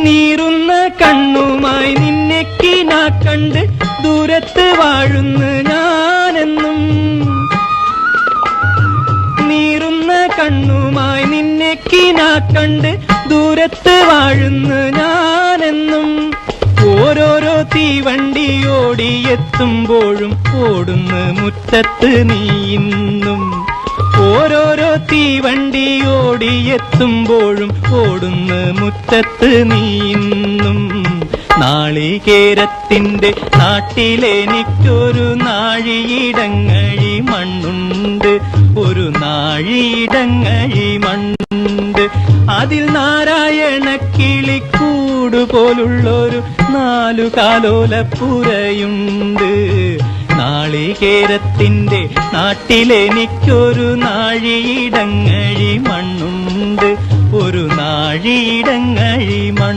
നീറുന്ന കണ്ണുമായി നിന്നെ കിനാ കണ്ട് ദൂരത്ത് വാഴുന്നു ഞാനെന്നും. നീറുന്ന കണ്ണുമായി നിന്നെ കിനാ കണ്ട് ദൂരത്ത് വാഴുന്നു ഞാനെന്നും. ഓരോരോ തീവണ്ടി ഓടിയെത്തുമ്പോഴും ഓടുന്നു മുറ്റത്ത് നീ ഇന്നും. ഓരോരോ തീവണ്ടി ഓടിയെത്തുമ്പോഴും ഓടുന്നു മുറ്റത്ത് നീ ഇന്നും. നാളികേരത്തിന്റെ നാട്ടിലെനിക്കൊരു നാഴിയിടങ്ങഴി മണ്ണുണ്ട്, ഒരു നാഴിയിടങ്ങഴി മണ്ണുണ്ട്. അതിൽ നാരായണ കിളിക്കൂട് പോലുള്ളൊരു 4 കാലോലപ്പുരയുണ്ട്. നാളികേരത്തിന്റെ നാട്ടിലെനിക്കൊരു നാഴിയിടങ്ങഴി മണ്ണുണ്ട്, ഒരു നാഴിയിടങ്ങഴി മണ്ണ്.